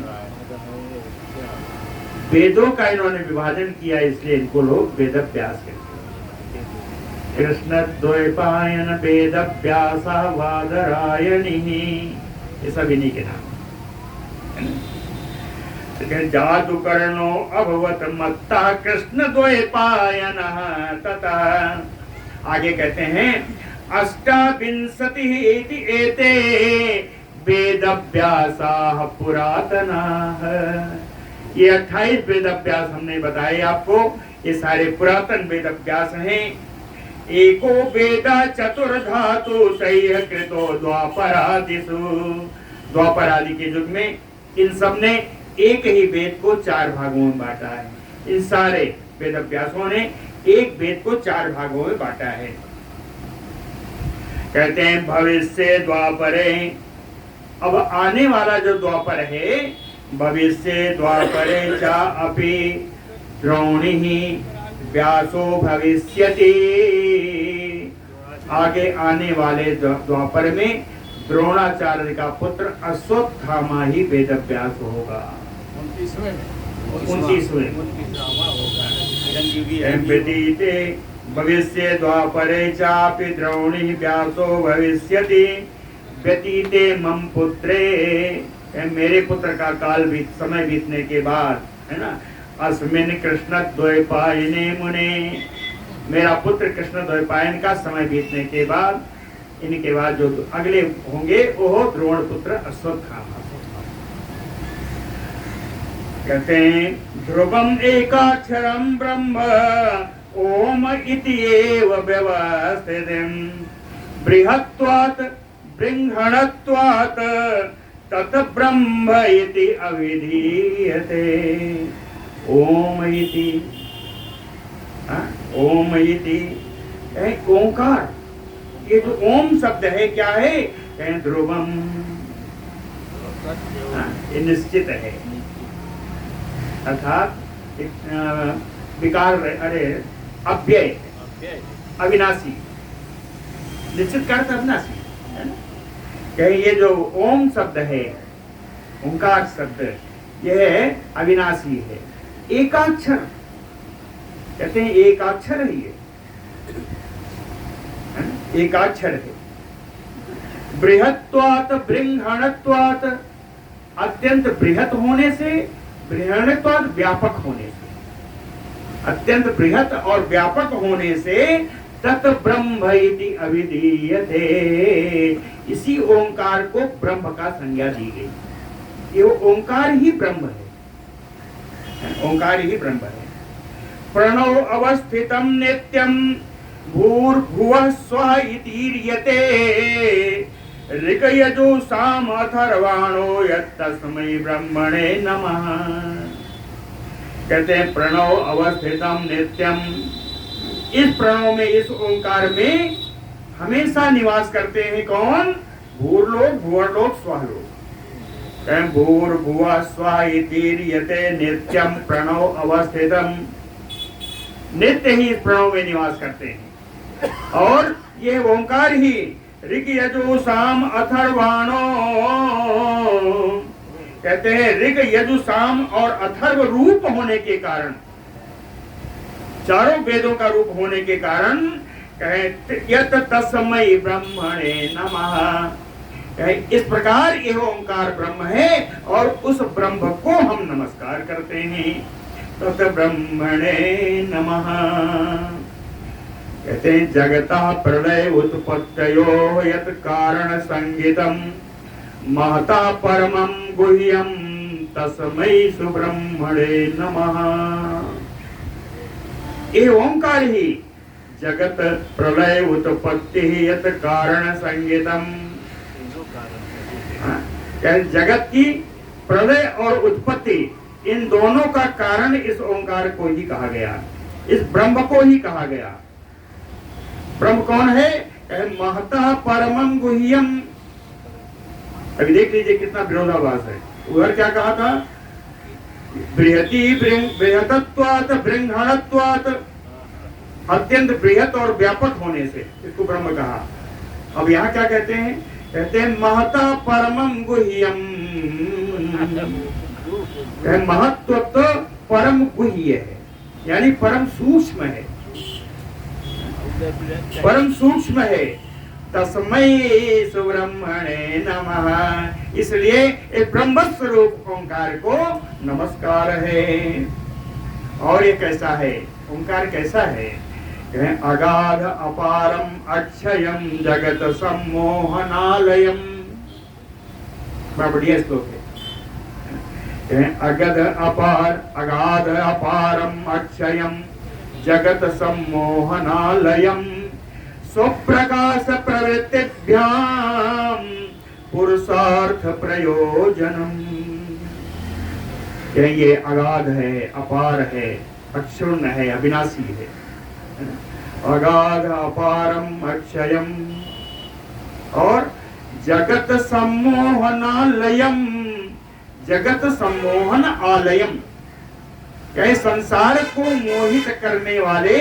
वेदों का इन्होंने विभाजन किया, इसलिए इनको लोग वेद व्यास कहते हैं। कृष्ण द्वैपायन वेद व्यास वादरायणिः, ये सब इन्हीं के नाम। जातु कर्णो अभवत मत्तः कृष्ण द्वैपायनः ततः। आगे कहते हैं अष्टाविंशतिः इति एते वेद व्यासाः पुरातनाः। ये 28 वेद अभ्यास हमने बताए आपको। ये सारे पुरातन वेद अभ्यास हैं। एको वेद चतुर्धातु सह्य कृतो द्वापरादिषु। द्वापर आदि के युग में इन सब ने एक ही वेद को 4 भागों में बांटा है। इन सारे वेद अभ्यासों ने एक वेद को 4 भागों में बांटा है। कहते हैं भविष्य द्वापरे, अब आने वाला जो द्वापर है, भविष्य द्वापरे चा अपि द्रोणिहि व्यासो भविष्यति। आगे आने वाले द्वापर में द्रोणाचार्य का पुत्र अश्वत्थामा ही वेद अभ्यास होगा। 29वें भविष्य द्वापरे चापि द्रोणिः व्यासो भविष्यति व्यतीते मम पुत्रे। मेरे पुत्र का काल बीत समय बीतने के बाद, है ना, अस्मिन् कृष्ण द्वैपायने मुने, मेरा पुत्र कृष्ण द्वैपायन का समय बीतने के बाद, इनके बाद जो अगले होंगे वो द्रोण पुत्र अश्वत्थामा। कहते हैं ध्रुवम एकाक्षरम ब्रह्म ओम इति एव व्यवस्थितम् बृहत्वात् बृंहणत्वात् तत् ब्रह्म इति अविधीयते। ओम इति, ओम इति ओंकार। ये जो ओम शब्द है क्या है? कहें ध्रुवम, ये निश्चित है, अर्थात विकार, अरे अव्यय, अविनाशी, निश्चित का अर्थ अविनाशी है ना। कहें ये जो ओम शब्द है, ओंकार शब्द, यह अविनाशी है, एकाक्षर। कहते हैं एकाक्षर है ये, एकाक्षर है। बृहत्वात् बृंहणत्वात्, अत्यंत बृहत होने से, बृहणत्वात् व्यापक होने से, अत्यंत बृहत और व्यापक होने से तत् ब्रह्म इति अभिधीयते। इसी ओंकार को ब्रह्म का संज्ञा दी गई। ये ओंकार ही ब्रह्म है, ओंकार ही ब्रह्म है। प्रणव अवस्थितम नित्यम भूर्भुवः स्वः इतीर्यते ऋक्यजु साम अथर्वाणो यत्तस्मै ब्रह्मणे नमः। कहते हैं प्रणव अवस्थितम नित्यम, इस प्रणव में, इस ओंकार में हमेशा निवास करते हैं कौन? भूर्लोक, भुवर्लोक, स्वलोक। कहते भूर्भुवः स्वः इतीर्यते नित्यम प्रणव अवस्थितम, नित्य ही इस प्रणव में निवास करते हैं। और ये ओंकार ही ऋग यजु साम अथर्वाणो, कहते हैं ऋग यजु साम और अथर्व रूप होने के कारण, चारों वेदों का रूप होने के कारण, कहे यत् तस्मै ब्रह्मणे नमः। इस प्रकार यह ओंकार ब्रह्म है और उस ब्रह्म को हम नमस्कार करते हैं। तत् ब्रह्मणे नमः। कहते हैं जगतः प्रलय उत्पत्तयो यत् कारण संगीतम महता परमं गुह्यं तस्मै सुब्रह्मणे नमः। ये ओंकार ही जगत प्रलय उत्पत्ति यत् कारण संगीतम, जगत की प्रलय और उत्पत्ति, इन दोनों का कारण इस ओंकार को ही कहा गया, इस ब्रह्म को ही कहा गया। ब्रह्म कौन है? महतः परमं गुह्यम। अभी देख लीजिए कितना विरोधाभास है। उधर क्या कहा था? बृहति बृहतत्वात् बृंहणत्वात्, अत्यंत बृहत और व्यापक होने से इसको ब्रह्म कहा। अब यहाँ क्या कहते हैं? कहते हैं महतः परमं गुह्यम। महत्व तो परम गुह्य है, यानी परम सूक्ष्म है, परम सूक्ष्म है। तस्मै सुब्रह्मणे नमः। इसलिए इस ब्रह्म स्वरूप ओंकार को नमस्कार है। और ये कैसा है? ओंकार कैसा है? अगाध अपारम अक्षयम जगत सम्मोहनालयम। बड़ा बढ़िया श्लोक है। अगध अपार अगाध अपारम अक्षयम जगत सम्मोहनालयम स्वप्रकाश प्रवृत्तिभ्याम पुरुषार्थ प्रयोजनम। ये अगाध है, अपार है, अक्षुण्ण है, अविनाशी है। अगाध अपारम अक्षयम और जगत सम्मोहनालयम, जगत सम्मोहन आलयम, कहे संसार को मोहित करने वाले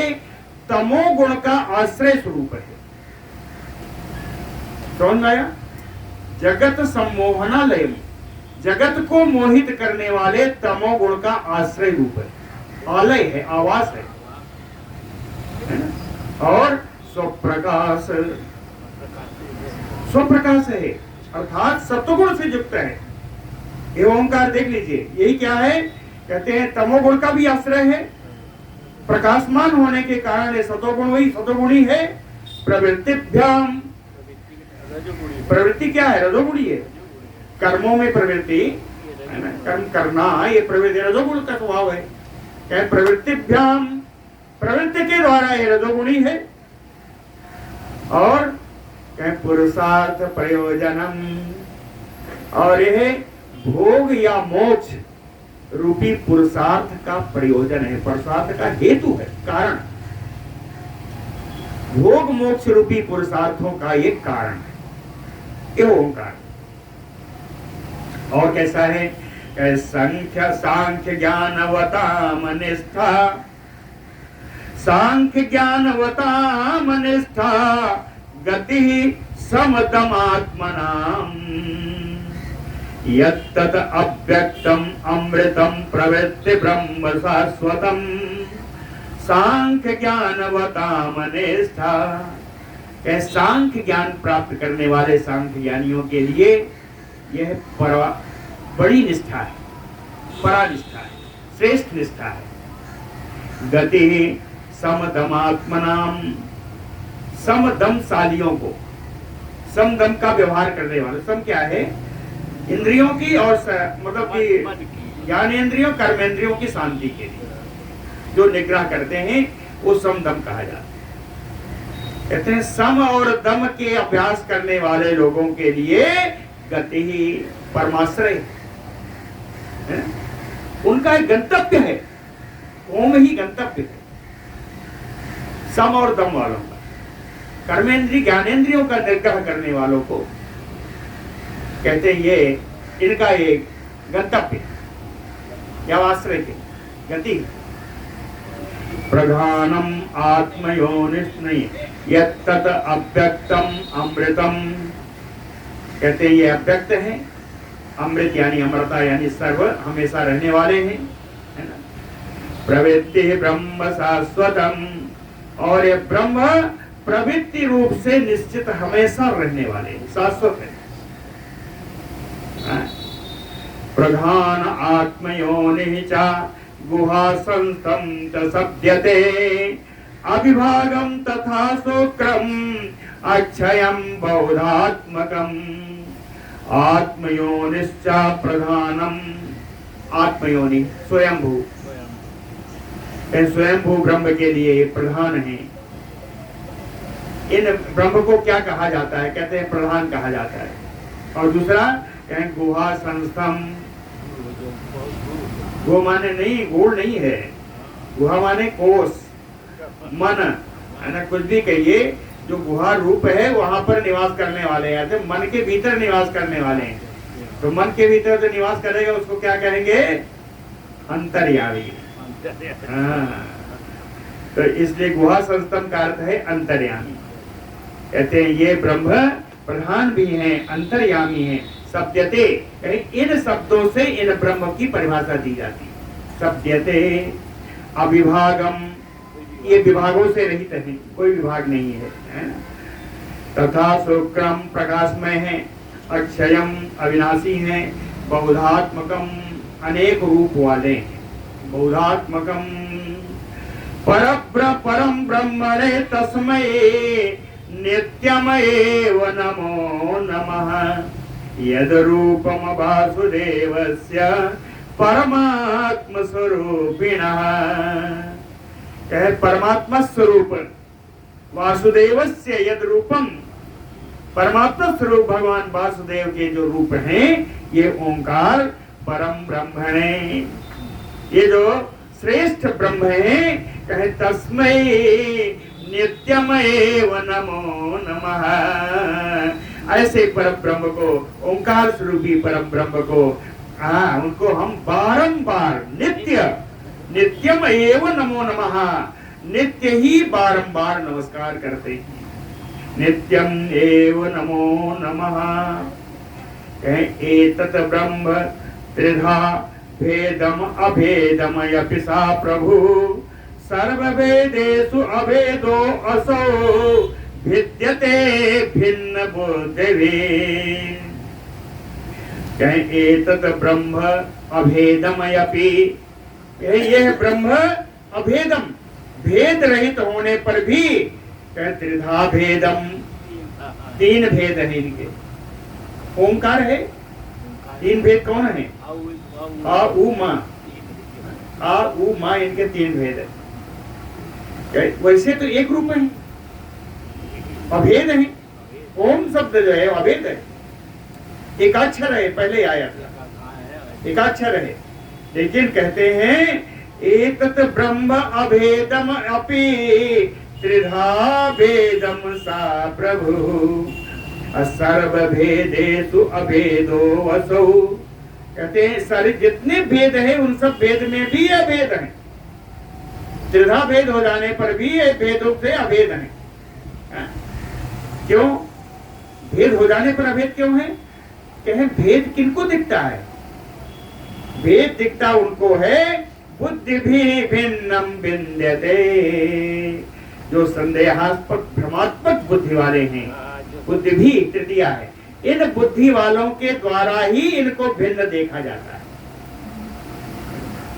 तमोगुण का आश्रय स्वरूप है। समझ में आया? जगत सम्मोहनालयम, जगत को मोहित करने वाले तमोगुण का आश्रय रूप है, आलय है, आवास है ना? और स्वप्रकाश, स्वप्रकाश है अर्थात सत्वगुण से युक्त है। ये ओंकार देख लीजिए, यही क्या है? कहते हैं तमोगुण का भी आश्रय है, प्रकाशमान होने के कारण ये सतोगुण, वही सतोगुणी है। प्रवृत्तिभ्याम, प्रवृत्ति क्या है? रजोगुणी है। कर्मों में प्रवृत्ति है ना, कर्म करना, ये प्रवृत्ति रजोगुण का स्वभाव है। क्या प्रवृत्तिभ्याम, प्रवृत्ति के द्वारा ये रजोगुणी है। और क्या पुरुषार्थ प्रयोजनम, और यह भोग या मोक्ष रूपी पुरुषार्थ का प्रयोजन है, पुरुषार्थ का हेतु है, कारण। भोग मोक्ष रूपी पुरुषार्थों का ये कारण है, ये ओंकार। और कैसा है? संख्य सांख्य ज्ञानवताम निष्ठा, सांख्य ज्ञानवताम निष्ठा गति समतमात्मनाम यत्तत अव्यक्तम अमृतम प्रवृत्ति ब्रह्म शाश्वतम सांख्य ज्ञानवताम निष्ठा। सांख्य ज्ञान प्राप्त करने वाले सांख्य ज्ञानियों के लिए यह बड़ी निष्ठा है, परानिष्ठा है, श्रेष्ठ निष्ठा है। गति समदमात्मनाम, समदमशालियों को, समदम का व्यवहार करने वाले, सम क्या है? इंद्रियों की और मतलब कि ज्ञानेंद्रियों कर्मेंद्रियों की शांति के लिए जो निग्रह करते हैं वो समदम कहा जाता है। कहते हैं सम और दम के अभ्यास करने वाले लोगों के लिए गति ही परमाश्रय है, उनका एक गंतव्य है, ओम ही गंतव्य है सम और दम वालों का। कर्मेंद्रिय ज्ञानेंद्रियों का निग्रह करने वालों को कहते हैं ये इनका एक गंतव्य या आश्रय के गति। प्रधानम आत्मयोनिष्ठ नहीं, यत्तत अव्यक्तम अमृतम, कहते हैं ये अव्यक्त है, अमृत यानी अमृता यानी सर्व हमेशा रहने वाले हैं, है ना। प्रवृत्ति ब्रह्म शाश्वतम, और ये ब्रह्म प्रवृत्ति रूप से निश्चित हमेशा रहने वाले हैं, शाश्वत है। प्रधान आत्मयोनि च गुहा संस्थम च सद्यते अविभागम तथा शुक्रम अक्षयम बहुधात्मकम आत्मयोनिश्च प्रधानम। आत्मयोनि स्वयंभू, स्वयंभू ब्रह्म के लिए प्रधान है। इन ब्रह्म को क्या कहा जाता है? कहते हैं प्रधान कहा जाता है। और दूसरा कहें गुहा संस्थम, गो माने नहीं, गूढ़ नहीं है, गुहा माने कोष, मन है ना, कुछ भी कहिए, जो गुहा रूप है वहां पर निवास करने वाले हैं, मन के भीतर निवास करने वाले हैं। तो मन के भीतर जो निवास करेगा उसको क्या कहेंगे? अंतर्यामी। हाँ, तो इसलिए गुहा संस्थम का अर्थ है अंतर्यामी। कहते हैं ये ब्रह्म प्रधान भी है, अंतर्यामी है। सत्यते, इन शब्दों से इन ब्रह्म की परिभाषा दी जाती है। सत्यते अविभागम, ये विभागों से रहित है, कोई विभाग नहीं है, है ना। तथा शुक्रम प्रकाशमय है, अक्षयम अविनाशी है, बहुधात्मकम अनेक रूप वाले हैं, बहुधात्मकम परम ब्रह्मणे तस्मै नित्यमेव नमो नमः। यद रूपम वासुदेवस्य परमात्म स्वरूपिणः, कहे परमात्मा स्वरूप वासुदेवस्य यद रूपम, परमात्मा स्वरूप भगवान वासुदेव के जो रूप हैं ये ओंकार परम ब्रह्म है, ये जो श्रेष्ठ ब्रह्म है। कहे तस्मै नित्यमेव नमो नमः, ऐसे परम ब्रह्म को, ओंकार स्वरूपी परम ब्रह्म को उनको हम बारंबार नित्यम एव नमो नमः, नित्य ही बारंबार नमस्कार करते हैं। नित्यम एव नमो नमः। एतत् ब्रह्म त्रिधा भेदम अभेदमयपि सा प्रभु, सर्ववेदेषु अभेदो असौ भिद्यते भिन्न बुद्धिभिः। एतत् ब्रह्म अभेदमयपि, यह ब्रह्म अभेदम, भेद रहित होने पर भी त्रिधा भेदम, तीन भेद है इनके। ओंकार है, तीन भेद कौन है? आ उ मा, इनके तीन भेद है। वैसे तो एक रूप है, अभेद है। ओम शब्द जो है अभेद है, एकाक्षर है, पहले आया था एकाक्षर है, लेकिन कहते हैं एतत् ब्रह्म अभेदम अपि त्रिधा भेदम सा प्रभु, सर्वभेदेषु अभेदो वसौ। कहते हैं सारे जितने भेद है उन सब भेद में भी अभेद है, त्रिधा भेद हो जाने पर भी ये भेदों से अभेद है। क्यों भेद हो जाने पर अभेद क्यों है? कहें भेद किनको दिखता है? भेद दिखता उनको है बुद्धि भी भिन्नम विन्द्यते, जो संदेहास्पद भ्रमात्मक बुद्धि वाले हैं। बुद्धि भी तृतीया है, इन बुद्धि वालों के द्वारा ही इनको भिन्न देखा जाता है।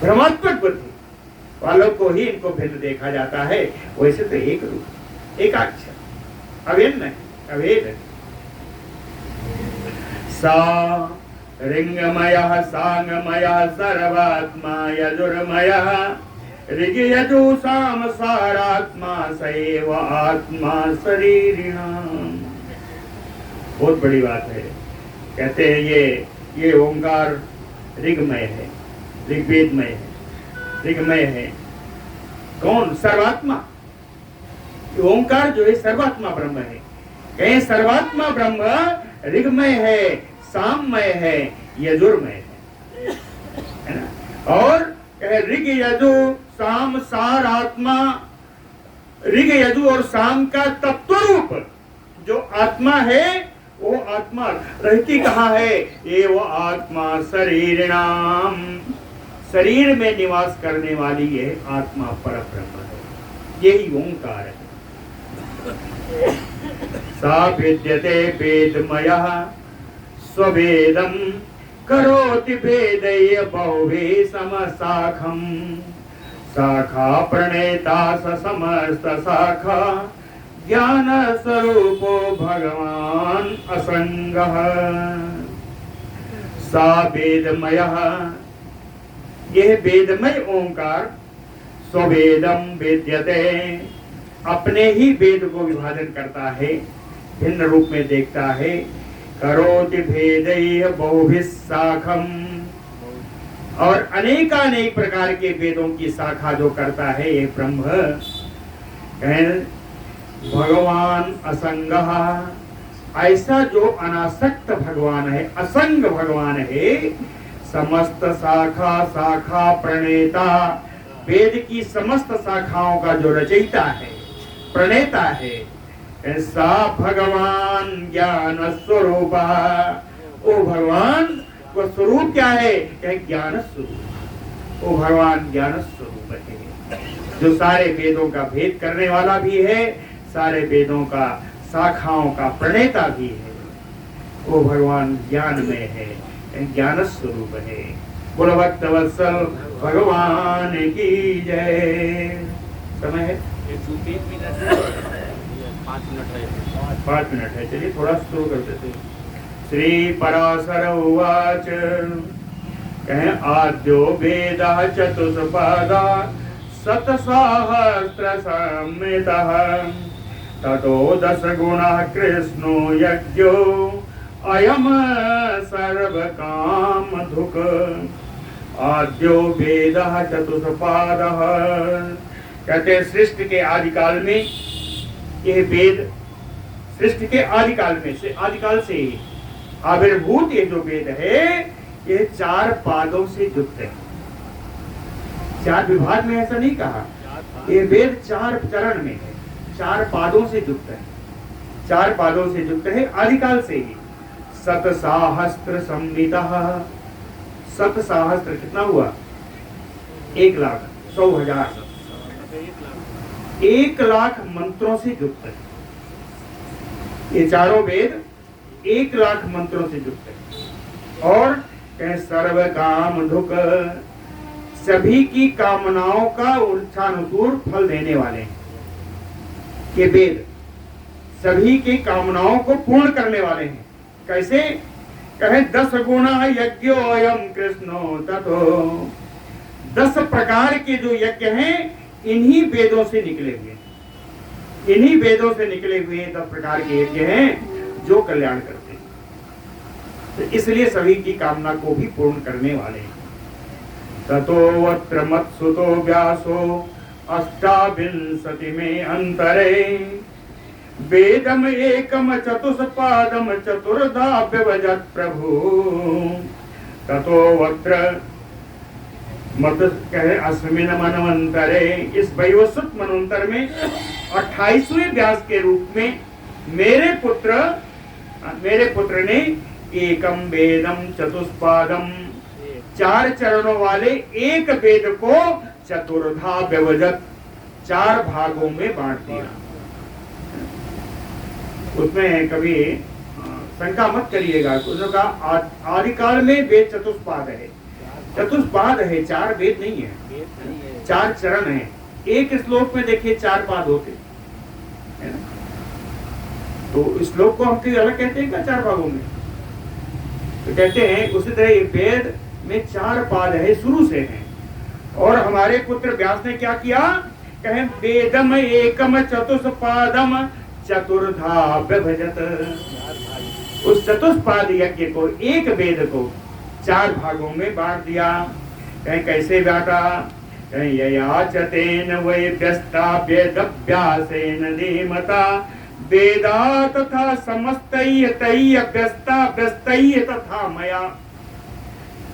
भ्रमात्मक बुद्धि वालों को ही इनको भिन्न देखा जाता है। वैसे तो एक रूप, एकाक्षर, अभिन्न है, अभेद है। सा रिंगमयः सांगमयः सर्वात्मा यजुर्मयः, ऋग यजु साम सारात्मा सैव आत्मा शरीरिणाम्। बहुत बड़ी बात है। कहते हैं ये ओंकार ऋगमय है, ऋग्वेदमय है, ऋगमय है। कौन? सर्वात्मा। ओंकार जो है सर्वात्मा ब्रह्म है। कहें सर्वात्मा ब्रह्म ऋगमय है, साममय है, यजुर्मय है ना। और ऋग यजु साम सार आत्मा, ऋग यजु और साम का तत्व रूप जो आत्मा है वो आत्मा रहती कहाँ है? ये वो आत्मा शरीरिणाम, शरीर में निवास करने वाली ये आत्मा परब्रह्म है, यही ओंकार है। सा विद्यते वेदमयः स्ववेदम करोति वेदैः बहुभिः समशाखम्, शाखा प्रणेता स समस्त शाखा, ज्ञान स्वरूपो भगवान असंगः। सा वेदमयः, यह वेदमय ओंकार स्ववेदम वेद्यते, अपने ही वेद को विभाजन करता है, भिन्न रूप में देखता है। करोति भेदैः बहुभिः शाखम्, और अनेकानेक प्रकार के वेदों की शाखा जो करता है ये ब्रह्म। भगवान असंगः, ऐसा जो अनासक्त भगवान है, असंग भगवान है, समस्त शाखा शाखा प्रणेता, वेद की समस्त शाखाओं का जो रचयिता है, प्रणेता है, ऐसा भगवान ज्ञान स्वरूप। ओ भगवान को स्वरूप क्या है? ज्ञान स्वरूप। ओ भगवान ज्ञान स्वरूप है, जो सारे वेदों का भेद करने वाला भी है, सारे वेदों का शाखाओं का प्रणेता भी है। वो भगवान ज्ञान में है, ज्ञान स्वरूप है। बोलो भक्त वत्सल भगवान की जय। समय है 5 मिनट है, चलिए थोड़ा शुरू करते थे। श्री पराशर उवाच कहें आद्यो वेद चतुष्पदा शतसहस्र संहितः ततो 10 गुणः कृष्णो यज्ञो अयम सर्वकामधुक्। आद्यो वेदः चतुष्पादः, कहते हैं सृष्टि के आदिकाल में ये वेद, सृष्टि के आदिकाल में से, आदिकाल से ही आविर्भूत ये जो वेद है ये 4 पादों से युक्त है। 4 विभाग में ऐसा नहीं कहा, ये वेद 4 चरण में है, 4 पादों से युक्त है, 4 पादों से युक्त है आदिकाल से ही। शतसहस्र संहितः, शतसहस्र कितना हुआ? 1,00,000, 1,00,000 मंत्रों से युक्त है। ये चारों वेद 1,00,000 मंत्रों से युक्त है। और सर्व काम धुक, सभी की कामनाओं का इच्छानुसार फल देने वाले हैं। ये वेद सभी की कामनाओं को पूर्ण करने वाले हैं। कैसे? कहे 10 गुणा यज्ञो अयम कृष्णो ततो, 10 प्रकार के जो यज्ञ हैं इन्हीं वेदों से निकले हुए, इन्हीं वेदों से निकले हुए 10 प्रकार के यज्ञ हैं जो कल्याण करते हैं। तो इसलिए सभी की कामना को भी पूर्ण करने वाले हैं। ततो अत्र मत्सुतो व्यासो 28 में अंतरे वेदम एकम चतुष्पादम चतुर्धा व्यवजत प्रभु। ततो अत्र मत कहे अस्मिन मनवंतरे, इस वैवस्वत मनवंतर में 28वें व्यास के रूप में मेरे पुत्र ने एकम वेदम चतुष्पादम, 4 चरणों वाले एक वेद को चतुर्धा व्यवजत, 4 भागों में बांट दिया। उसमें कभी शंका मत करिएगा। उसने कहा आदिकाल में वेद चतुष्पाद है, चतुष्पाद है, 4 वेद नहीं है, 4 चरण है। एक श्लोक में देखिए 4 पाद होते है ना, तो श्लोक को हम अलग कहते हैं क्या 4 भागों में? तो कहते हैं उसी तरह वेद में 4 पाद है, शुरू से है। और हमारे पुत्र व्यास ने क्या किया? कहे वेदम एकम चतुष्पादम चतुर्धा व्यभजत, उस चतुष्पाद यज्ञ को, एक वेद को 4 भागों में बांट दिया। कहीं कैसे बांटा? कहीं ययाचतेन वै व्यस्ता वेदव्यासेन धीमता वेदा तथा समस्तैः तैः व्यस्ता व्यस्तैः तथा मया।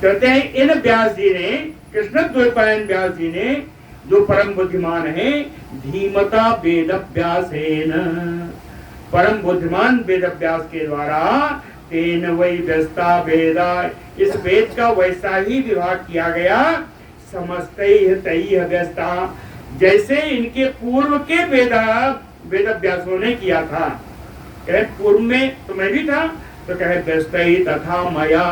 कहते हैं इन व्यास जी ने, कृष्ण द्वैपायन व्यास जी ने, जो परम बुद्धिमान है, धीमता वेदव्यासेन, परम बुद्धिमान वेदव्यास के द्वारा, तेन वै व्यस्ता वेदा, इस वेद का वैसा ही विभाग किया गया, समस्तैः तैः व्यस्ता, जैसे इनके पूर्व के वेदव्यासों ने किया था। कहे पूर्व में तो मैं भी था, तो कहे व्यस्तैः तथा मया,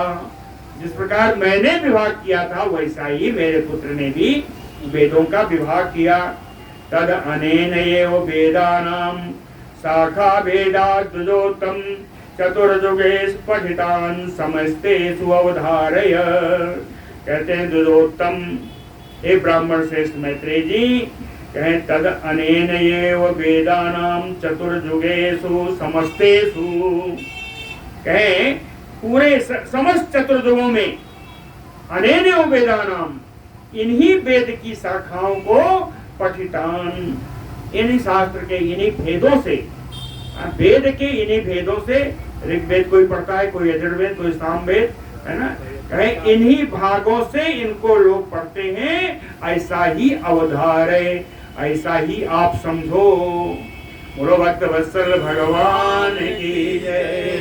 जिस प्रकार मैंने विभाग किया था वैसा ही मेरे पुत्र ने भी वेदों का विभाग किया। तद अनेन एव वेदानां शाखा भेदा द्विजोत्तम चतुर्जुगेश पठितान समस्तेषु अवधारय। कहते हैं द्विजोत्तम, हे ब्राह्मण श्रेष्ठ मैत्रेय जी, कहें तद अनेन एव वेदानां चतुर्जुगेषु समस्तेषु, कहें पूरे समस्त चतुर्युगों में, अनेन एव वेदानाम, इन्हीं वेद की शाखाओं को पठितान, इन्हीं शास्त्र के इन्हीं भेदों से, वेद के इन्हीं भेदों से, ऋग्वेद कोई पढ़ता है, कोई यजुर्वेद, कोई सामवेद, है ना, कहें इन्हीं भागों से इनको लोग पढ़ते हैं, ऐसा ही अवधारे, ऐसा ही आप समझो। बोलो भक्त वत्सल भगवान की जय।